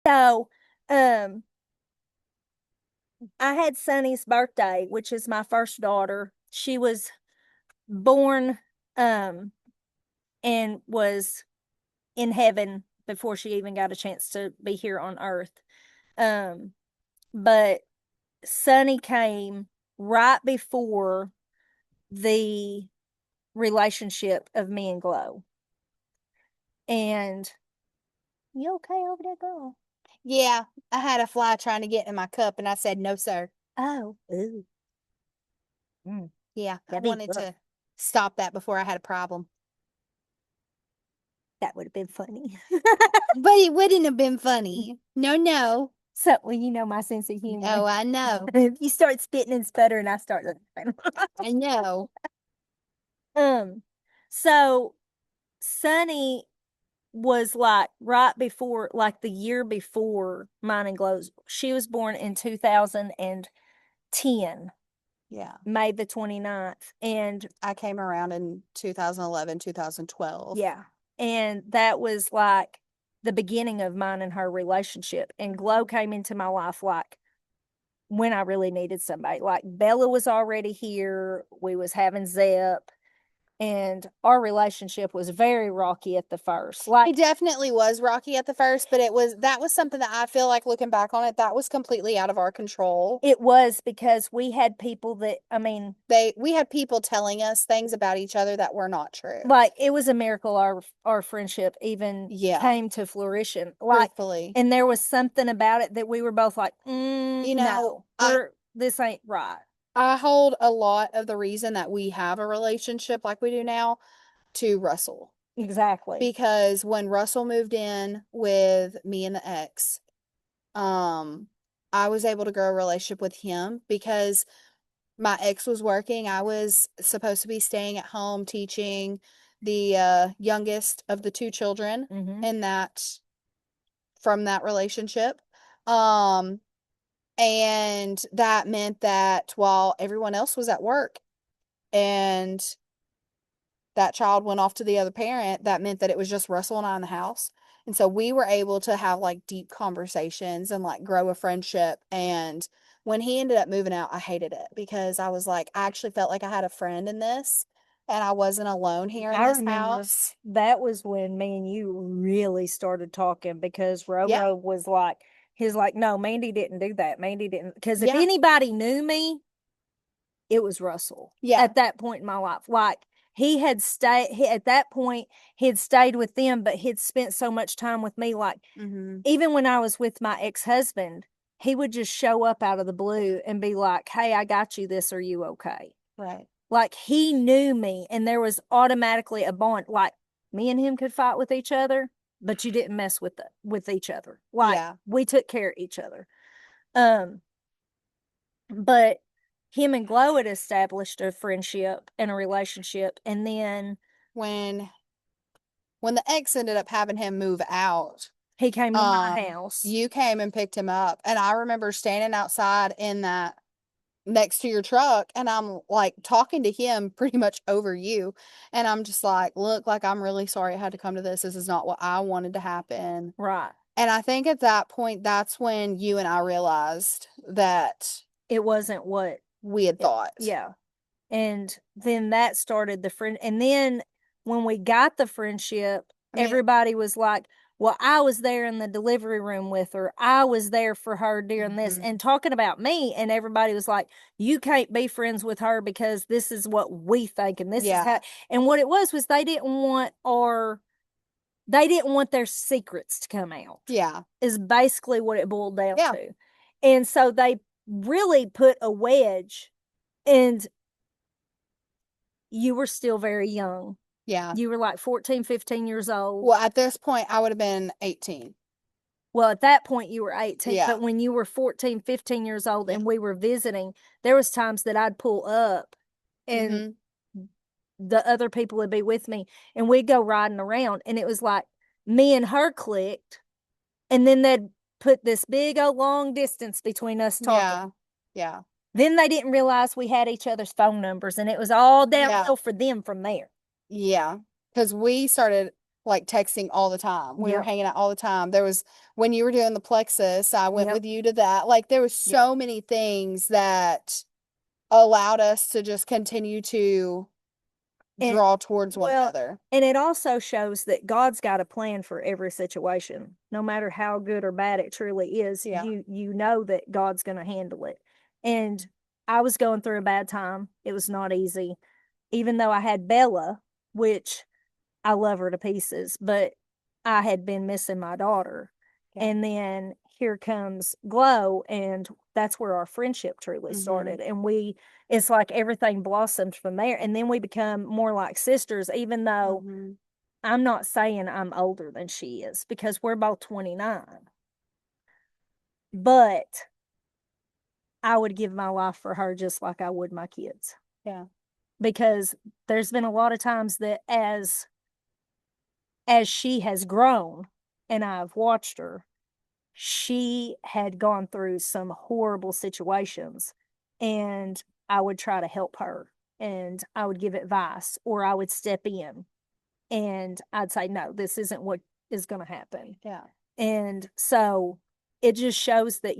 So, um, I had Sunny's birthday, which is my first daughter. She was born, um, and was in heaven before she even got a chance to be here on earth. Um, but Sunny came right before the relationship of me and Glow. And you okay over there, girl? Yeah, I had a fly trying to get in my cup and I said, no, sir. Oh, ooh, Yeah, I that'd be wanted rough. to stop that before I had a problem. That would have been funny. But it wouldn't have been funny. No, no. So, well, you know my sense of humor. No, I know. If you start spitting and sputtering, I start laughing. I know. um, so Sunny was like right before, like the year before mine and Glow's. She was born in 2010, Yeah. May the 29th. And I came around in 2011, 2012. yeah, and that was like the beginning of mine and her relationship. And Glow came into my life like when I really needed somebody. Like Bella was already here. We was having Zep, and our relationship was very rocky at the first. It definitely was rocky at the first, but that was something that I feel like looking back on it, that was completely out of our control. It was because we had people that, I mean, We had people telling us things about each other that were not true. like it was a miracle our friendship even Yeah, came to fruition. Like, truthfully. and there was something about it that we were both like, You know, no, we're this ain't right. I hold a lot of the reason that we have a relationship like we do now to Russell. Exactly. Because when Russell moved in with me and the ex, um, I was able to grow a relationship with him because my ex was working. I was supposed to be staying at home teaching the youngest of the two children Mm-hmm. in that from that relationship. Um, and that meant that while everyone else was at work and that child went off to the other parent, that meant that it was just Russell and I in the house. And so we were able to have like deep conversations and like grow a friendship. And when he ended up moving out, I hated it because I was like, I actually felt like I had a friend in this and I wasn't alone here in I this remember house. that was when me and you really started talking because Yeah. Roro was like, he's like, no, Mandy didn't do that. Mandy didn't. Because if Yeah. anybody knew me, it was Russell Yeah. at that point in my life. Like he had at that point, he had stayed with them, but he'd spent so much time with me. Like Mm-hmm. even when I was with my ex-husband, he would just show up out of the blue and be like, hey, I got you this. Are you okay? Right. Like he knew me and there was automatically a bond. Like me and him could fight with each other, but you didn't mess with each other. Like Yeah. we took care of each other. Um, but him and Glow had established a friendship and a relationship, and then When the ex ended up having him move out, he came to my house. you came and picked him up. And I remember standing outside in that next to your truck and I'm like talking to him pretty much over you. And I'm just like, look, like I'm really sorry I had to come to this. This is not what I wanted to happen. Right. And I think at that point, that's when you and I realized that It wasn't what we had thought. yeah. And then that started the friend. And then when we got the friendship, I mean, everybody was like, well, I was there in the delivery room with her. I was there for her during this mhm. and talking about me. And everybody was like, you can't be friends with her because this is what we think. And this is Yeah, how, and what it was they didn't want their secrets to come out, yeah, is basically what it boiled down yeah, to. And so they really put a wedge, and you were still very young. yeah. You were like 14, 15 years old. Well, at this point, I would have been 18. Well, at that point you were 18, Yeah. but when you were 14, 15 years old and we were visiting, there was times that I'd pull up and Mm-hmm. the other people would be with me and we'd go riding around and it was like me and her clicked and then they'd put this big old long distance between us talking. Yeah, yeah, Then they didn't realize we had each other's phone numbers and it was all yeah, downhill for them from there. yeah. Because we started. like texting all the time. We were Yep. hanging out all the time. There was when you were doing the plexus, I went Yep. with you to that. Like there was Yep. so many things that allowed us to just continue to And draw towards one well, another. and it also shows that God's got a plan for every situation. No matter how good or bad it truly is, Yeah. you know that God's going to handle it. And I was going through a bad time. It was not easy. Even though I had Bella, which I love her to pieces, but I had been missing my daughter. Yeah. And then here comes Glow, and that's where our friendship truly started. And it's like everything blossomed from there. And then we become more like sisters, even though I'm not saying I'm older than she is because we're both 29. But I would give my life for her just like I would my kids. Yeah. Because there's been a lot of times that as she has grown and I've watched her, she had gone through some horrible situations, and I would try to help her, and I would give advice, or I would step in and I'd say, no, this isn't what is going to happen. Yeah. And so it just shows that,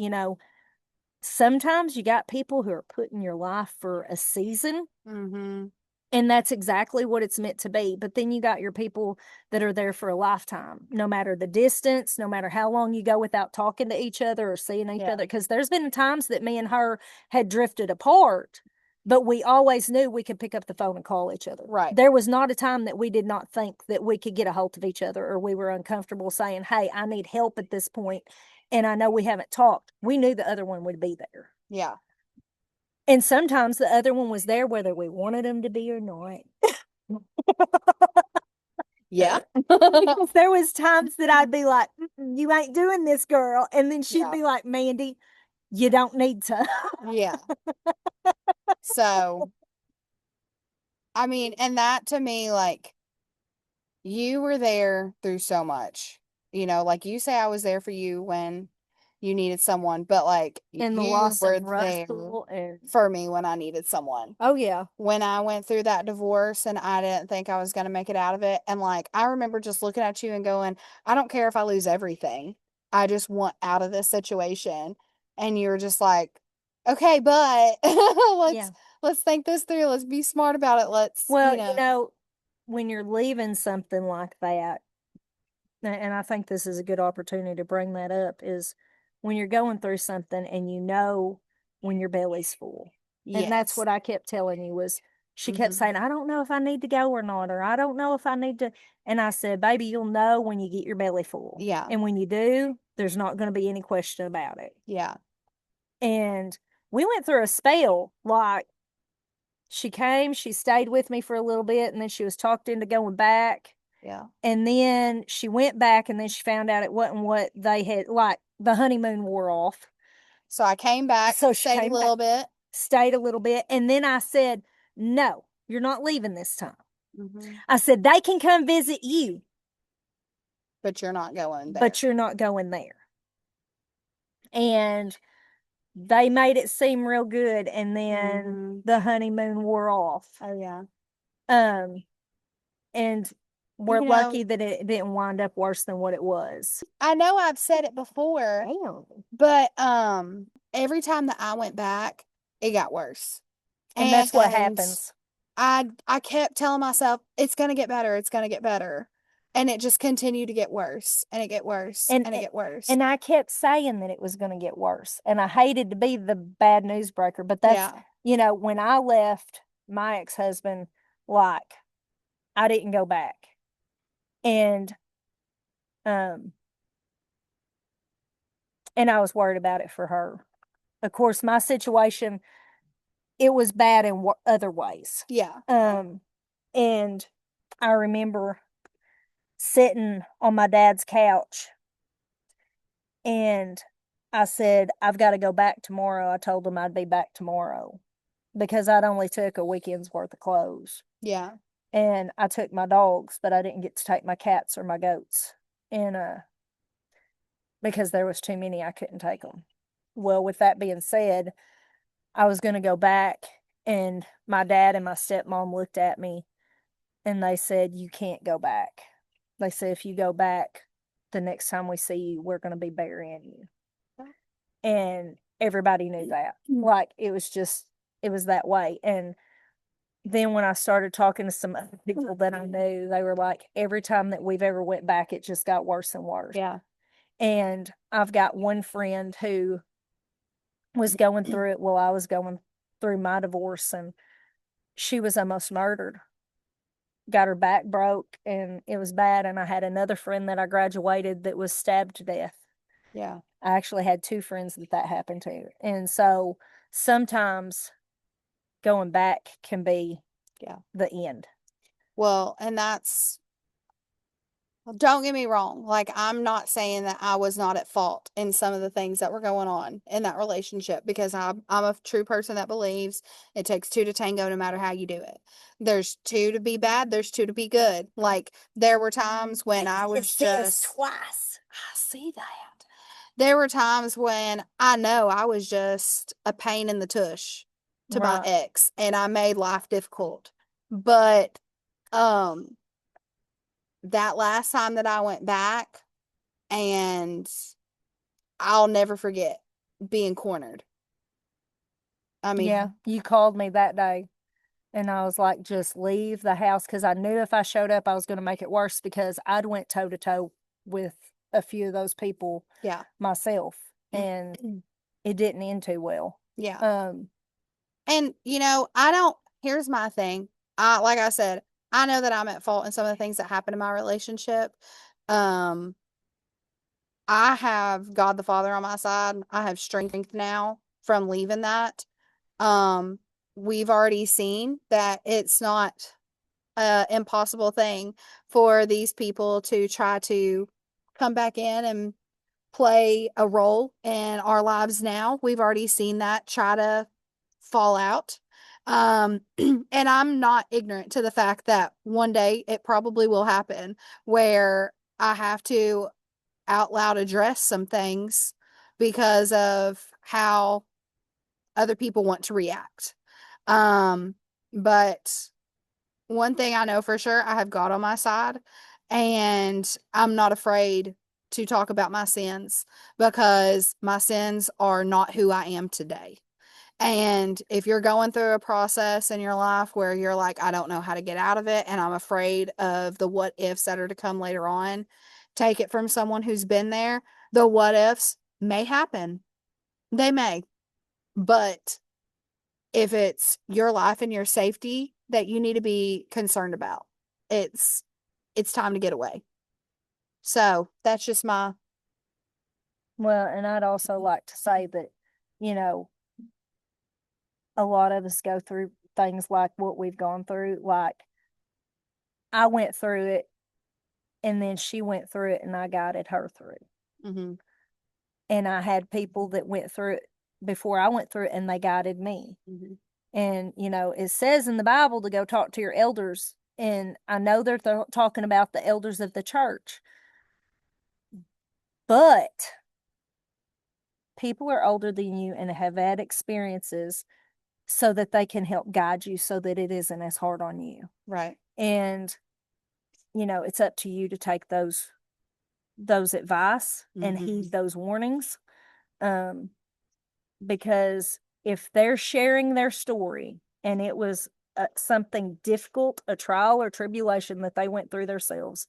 sometimes you got people who are put in your life for a season. And that's exactly what it's meant to be. But then you got your people that are there for a lifetime, no matter the distance, no matter how long you go without talking to each other or seeing each other. Because there's been times that me and her had drifted apart, but we always knew we could pick up the phone and call each other. Right. There was not a time that we did not think that we could get a hold of each other or we were uncomfortable saying, hey, I need help at this point, and I know we haven't talked. We knew the other one would be there. Yeah. And sometimes the other one was there whether we wanted them to be or not. Yeah. Because there was times that I'd be like, you ain't doing this, girl. And then she'd be like, Mandy, you don't need to. Yeah. So, I mean, and that to me, like, you were there through so much. Like you say, I was there for you when you needed someone, but like And the you loss were of there Russell and for me when I needed someone. oh yeah. When I went through that divorce and I didn't think I was going to make it out of it. And like, I remember just looking at you and going, I don't care if I lose everything. I just want out of this situation. And you were just like, okay, but Yeah. let's think this through. Let's be smart about it. Well, when you're leaving something like that, and I think this is a good opportunity to bring that up, is when you're going through something and when your belly's full. And that's Yes. what I kept telling you was she kept saying, I don't know if I need to go or not, or I don't know if I need to. And I said, baby, you'll know when you get your belly full. Yeah. And when you do, there's not going to be any question about it. Yeah. And we went through a spell. Like, she came, she stayed with me for a little bit, and then she was talked into going back. Yeah. And then she went back, and then she found out it wasn't what they had, like, the honeymoon wore off. So I came back, So she stayed came a little back, bit. stayed a little bit. And then I said, no, you're not leaving this time. Mm-hmm. I said, they can come visit you, But you're not going there. but you're not going there. And they made it seem real good. And then the honeymoon wore off. Oh, yeah. And we're lucky that it didn't wind up worse than what it was. I know I've said it before, Damn. but every time that I went back, it got worse. And that's what happens. I kept telling myself it's gonna get better, it's gonna get better. And it just continued to get worse and it get worse and it get worse. And I kept saying that it was going to get worse. And I hated to be the bad news breaker, but that's, when I left my ex-husband, like, I didn't go back. And I was worried about it for her. Of course, my situation, it was bad in other ways. Yeah. And I remember sitting on my dad's couch, and I said, I've got to go back tomorrow. I told him I'd be back tomorrow because I'd only took a weekend's worth of clothes. Yeah. And I took my dogs, but I didn't get to take my cats or my goats. And because there was too many, I couldn't take them. Well, with that being said, I was going to go back, and my dad and my stepmom looked at me and they said, you can't go back. They said, if you go back, the next time we see you, we're going to be burying you. And everybody knew that. Like, it was that way. And then when I started talking to some other people that I knew, they were like, every time that we've ever went back, it just got worse and worse. Yeah. And I've got one friend who was going through it while I was going through my divorce, and she was almost murdered. Got her back broke, and it was bad. And I had another friend that I graduated that was stabbed to death. Yeah. I actually had two friends that happened to. And so sometimes going back can be the end. Well, and don't get me wrong. Like, I'm not saying that I was not at fault in some of the things that were going on in that relationship, because I'm a true person that believes it takes two to tango no matter how you do it. There's two to be bad, there's two to be good. Like, there were times when I was just twice. I see that. There were times when I know I was just a pain in the tush to my ex, and I made life difficult. But that last time that I went back, and I'll never forget being cornered. I mean, Yeah, you called me that day, and I was like, just leave the house, because I knew if I showed up, I was going to make it worse, because I'd went toe to toe with a few of those people yeah, myself, and it didn't end too well. yeah. And I don't. Here's my thing. Like I said, I know that I'm at fault in some of the things that happened in my relationship. Um, I have God the Father on my side. I have strength now from leaving that. Um, we've already seen that it's not an impossible thing for these people to try to come back in and play a role in our lives now. We've already seen that try to fall out. And I'm not ignorant to the fact that one day it probably will happen where I have to out loud address some things because of how other people want to react. But one thing I know for sure, I have God on my side, and I'm not afraid to talk about my sins, because my sins are not who I am today. And if you're going through a process in your life where you're like, I don't know how to get out of it, and I'm afraid of the what ifs that are to come later on, take it from someone who's been there. The what ifs may happen. They may. But if it's your life and your safety that you need to be concerned about, it's time to get away. So that's just my Well, and I'd also like to say that, you know, a lot of us go through things like what we've gone through. Like, I went through it, and then she went through it, and I guided her through. mm-hmm. And I had people that went through it before I went through it, and they guided me. Mm-hmm. And, it says in the Bible to go talk to your elders. And I know they're talking about the elders of the church. But people are older than you and have had experiences, so that they can help guide you so that it isn't as hard on you. Right. And, it's up to you to take those advice and Mm-hmm. heed those warnings. Because if they're sharing their story and it was something difficult, a trial or tribulation that they went through themselves,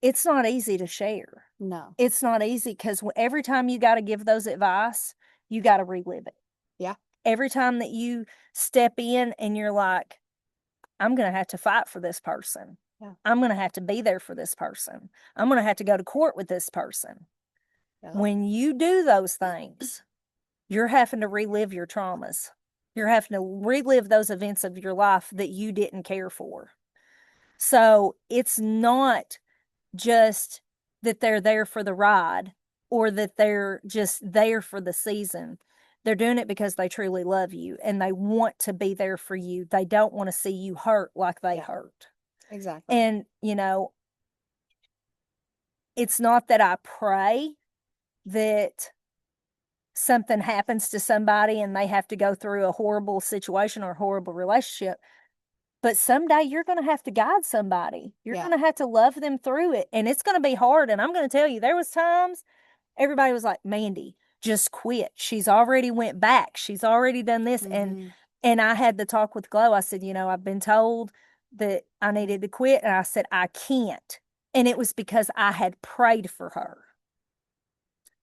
it's not easy to share. No. It's not easy, because every time you got to give those advice, you got to relive it. Yeah. Every time that you step in and you're like, I'm going to have to fight for this person. Yeah. I'm going to have to be there for this person. I'm going to have to go to court with this person. Yeah. When you do those things, you're having to relive your traumas. You're having to relive those events of your life that you didn't care for. So it's not just that they're there for the ride, or that they're just there for the season. They're doing it because they truly love you and they want to be there for you. They don't want to see you hurt like they hurt. Exactly. And, it's not that I pray that something happens to somebody and they have to go through a horrible situation or a horrible relationship. But someday you're going to have to guide somebody. You're Yeah. going to have to love them through it. And it's going to be hard. And I'm going to tell you, there was times everybody was like, Mandy, just quit. She's already went back. She's already done this. And I had the talk with Glow. I said, I've been told that I needed to quit. And I said, I can't. And it was because I had prayed for her.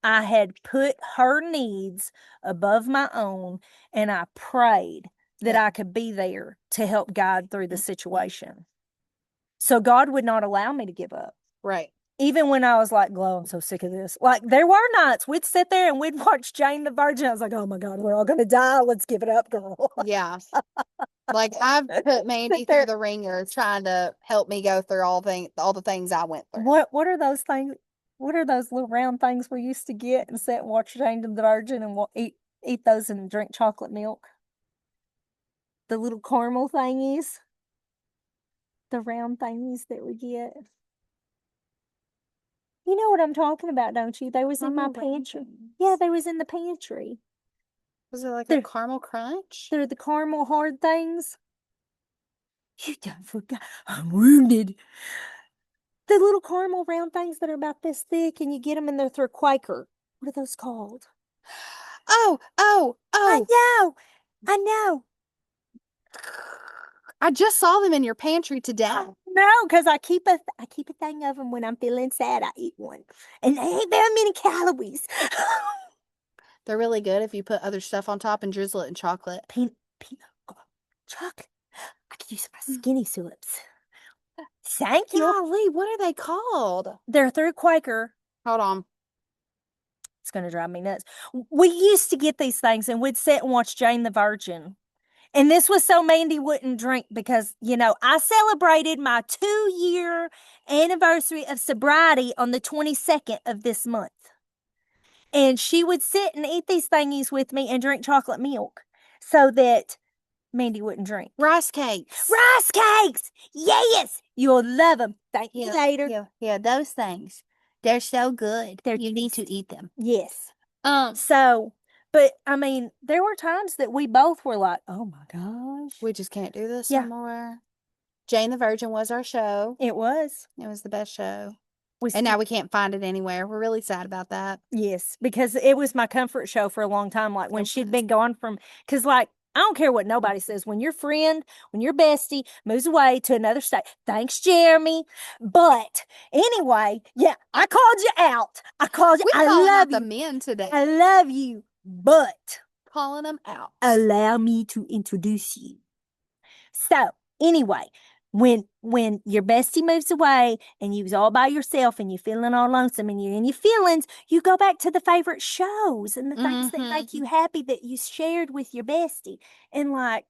I had put her needs above my own, and I prayed that I could be there to help guide through the situation. So God would not allow me to give up. Right. Even when I was like, Glow, I'm so sick of this. Like, there were nights we'd sit there and we'd watch Jane the Virgin. I was like, oh my God, we're all going to die. Let's give it up, girl. Yeah. Like, I've put Mandy through the ringer trying to help me go through all the things I went through. What are those things? What are those little round things we used to get and sit and watch Jane the Virgin and eat those and drink chocolate milk? The little caramel thingies. The round thingies that we get. You know what I'm talking about, don't you? They was in my pantry. Yeah, they was in the pantry. Was it like a caramel crunch? They're the caramel hard things. You done forgot. I'm wounded. The little caramel round things that are about this thick, and you get them and they're through Quaker. What are those called? Oh. I know. I just saw them in your pantry today. No, because I keep a thing of them when I'm feeling sad. I eat one, and they ain't very many calories. They're really good if you put other stuff on top and drizzle it in chocolate. Peanut chocolate. I could use my skinny syrups. Thank you. Golly, what are they called? They're through Quaker. Hold on. It's going to drive me nuts. We used to get these things and we'd sit and watch Jane the Virgin. And this was so Mandy wouldn't drink because, I celebrated my 2-year anniversary of sobriety on the 22nd of this month. And she would sit and eat these thingies with me and drink chocolate milk so that Mandy wouldn't drink. Rice cakes. Rice cakes! Yes! You'll love them. Thank you later. Yeah, those things. They're so good. You need to eat them. Yes. But I mean, there were times that we both were like, oh my gosh. We just can't do this anymore. Jane the Virgin was our show. It was. It was the best show. And now we can't find it anywhere. We're really sad about that. Yes, because it was my comfort show for a long time. Like when she'd been gone because like, I don't care what nobody says. When your bestie moves away to another state, thanks, Jeremy. But anyway, I called you out. I called you. I love the men today. I love you, but calling them out. Allow me to introduce you. So anyway, when your bestie moves away and you was all by yourself and you're feeling all lonesome and you're in your feelings, you go back to the favorite shows and the things that make you happy that you shared with your bestie. And like,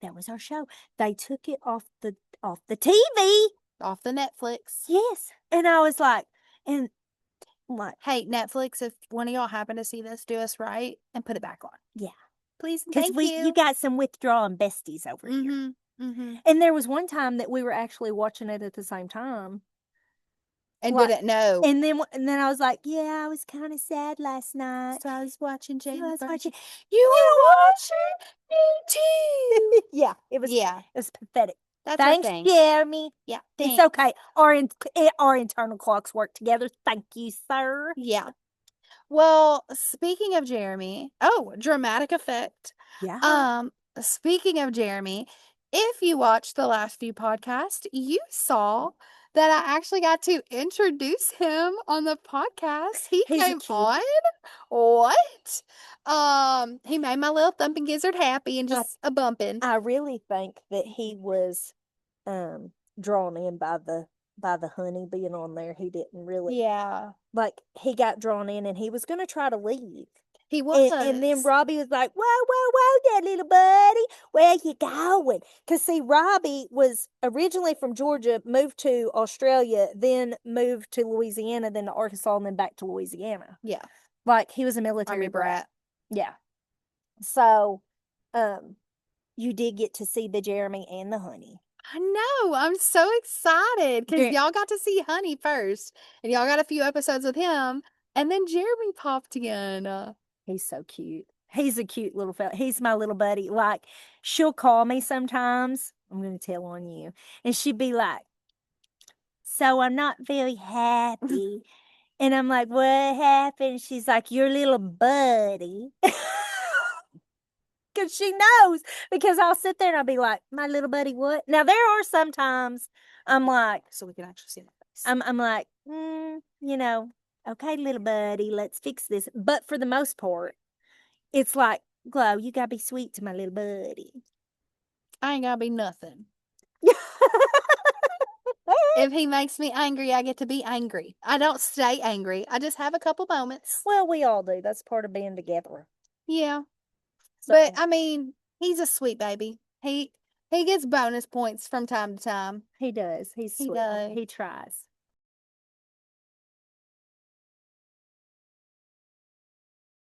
that was our show. They took it off the TV. Off the Netflix. Yes. And I was like, hey, Netflix, if one of y'all happen to see this, do us right and put it back on. Yeah. Please, because you got some withdrawing besties over here. And there was one time that we were actually watching it at the same time. And didn't know. And then I was like, I was kind of sad last night. So I was watching Jane. You were watching me too. Yeah. It was pathetic. That's Thanks, Jeremy. Yeah. It's okay. Our internal clocks work together. Thank you, sir. Yeah. Well, speaking of Jeremy, dramatic effect. Yeah. Speaking of Jeremy, if you watched the last few podcasts, you saw that I actually got to introduce him on the podcast. He came on. What? He made my little thumping gizzard happy and just a bumping. I really think that he was drawn in by the honey being on there. He didn't really. Yeah. Like, he got drawn in and he was going to try to leave. He was. And then Robbie was like, whoa, there, little buddy. Where you going? Because, see, Robbie was originally from Georgia, moved to Australia, then moved to Louisiana, then to Arkansas, and then back to Louisiana. Yeah. Like, he was a military brat. Yeah. So, you did get to see the Jeremy and the honey. I know. I'm so excited because y'all got to see Honey first, and y'all got a few episodes with him, and then Jeremy popped in. He's so cute. He's a cute little fella. He's my little buddy. Like, she'll call me sometimes I'm going to tell on you. And she'd be like, so I'm not very happy. And I'm like, what happened? She's like, your little buddy. Because she knows. Because I'll sit there and I'll be like, my little buddy, what? Now, there are sometimes I'm like, So we can actually see my face. I'm like, okay, little buddy, let's fix this. But for the most part, it's like, Glow, you gotta be sweet to my little buddy. I ain't gotta be nothing. If he makes me angry, I get to be angry. I don't stay angry. I just have a couple moments. Well, we all do. That's part of being together. Yeah. So, But I mean, he's a sweet baby. He gets bonus points from time to time. he does. He's He sweet. does. He tries.